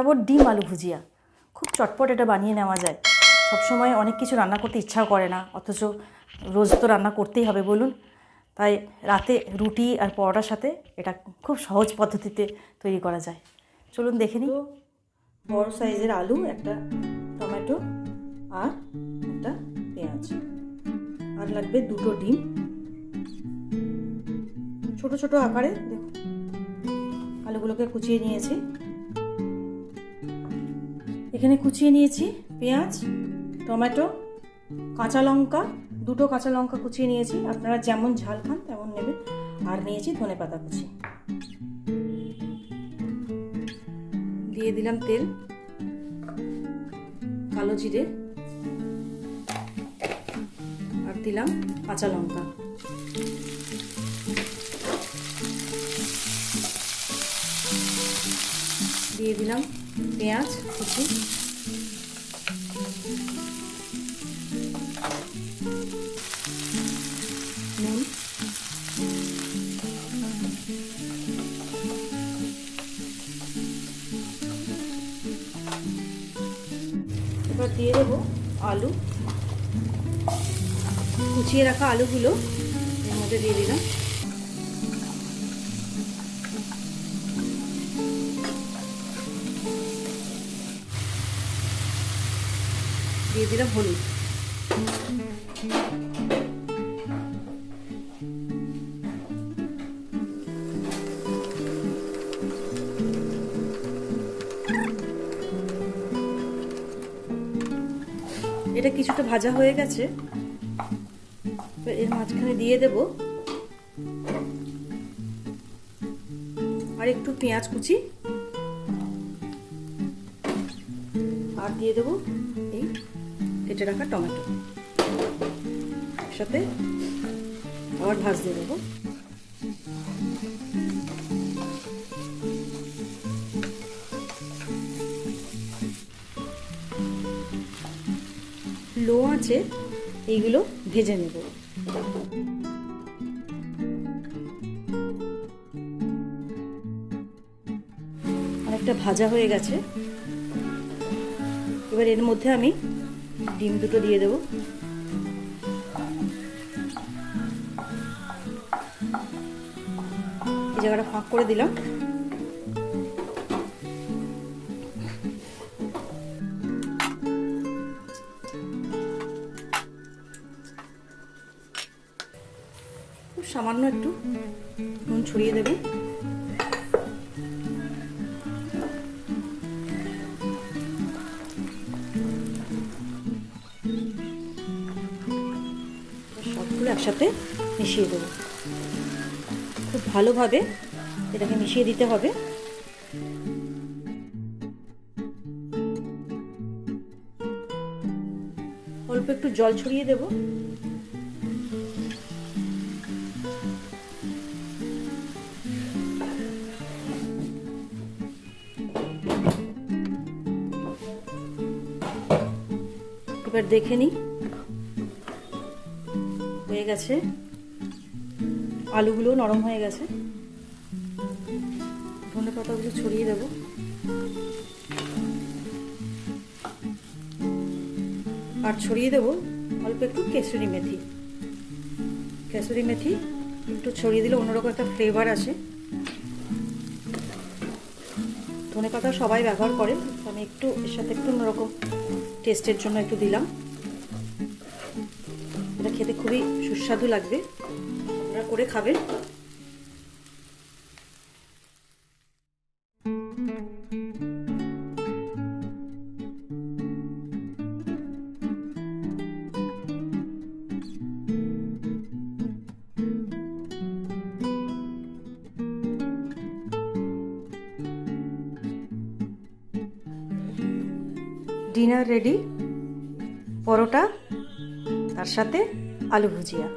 দেখাবো ডিম আলু ভুজিয়া। খুব চটপট এটা বানিয়ে নেওয়া যায়। সবসময় অনেক কিছু রান্না করতে ইচ্ছাও করে না, অথচ রোজ তো রান্না করতেই হবে বলুন। তাই রাতে রুটি আর পরোটার সাথে এটা খুব সহজ পদ্ধতিতে তৈরি করা যায়। চলুন দেখে নিই। বড় সাইজের আলু, একটা টমেটো আর একটা পেঁয়াজ, আর লাগবে দুটো ডিম ছোট ছোট আকারে। দেখুন আলুগুলোকে কুচিয়ে নিয়েছি। এখানে কুচিয়ে নিয়েছি পেঁয়াজ, টমেটো, কাঁচা লঙ্কা, দুটো কাঁচা লঙ্কা কুচিয়ে নিয়েছি, আপনারা যেমন ঝাল খান তেমন নেবেন। আর নিয়েছি ধনেপাতা কুচি। দিয়ে দিলাম তেল, কালো জিরে, আর দিলাম কাঁচা লঙ্কা। দিয়ে দিলাম পেঁয়াজ কুচি, নুন, এবার দিয়ে দেবো আলু, কুচিয়ে রাখা আলুগুলো এর মধ্যে দিয়ে দিলাম। দিয়ে দিলাম হলুদ। এটা কিছুটা ভাজা হয়ে গেছে, এর মাঝখানে দিয়ে দেব আর একটু পেঁয়াজ কুচি, আর দিয়ে দেবো এই কেটে রাখা টমেটো। সাথে আবার ভাজ দিয়ে দেবো। লো আঁচে এইগুলো ভেজে নেব। অনেকটা ভাজা হয়ে গেছে, এবার এর মধ্যে আমি ডিম দুটো দিয়ে দেব। এই জায়গাটা ফাঁক করে দিলাম। খুব সামান্য একটু নুন ছড়িয়ে দেব। সবগুলো একসাথে মিশিয়ে দেবো। খুব ভালোভাবে এটাকে মিশিয়ে দিতে হবে। অল্প একটু জল ছড়িয়ে দেব। এবার দেখে নিই হয়ে গেছে, আলুগুলো নরম হয়ে গেছে। ধনেপাতাগুলো ছড়িয়ে দেব। আর ছড়িয়ে দেব অল্প একটু কেসুরি মেথি। কেসুরি মেথি একটু ছড়িয়ে দিলে অন্যরকম একটা ফ্লেভার আসে। ধনেপাতা সবাই ব্যবহার করে, আমি একটু এর সাথে একটু অন্যরকম টেস্টের জন্য একটু দিলাম। এটা খেতে খুবই সুস্বাদু লাগবে, আপনারা করে খাবেন। ডিনার রেডি, পরোটা তার সাথে আলু ভুজিয়া।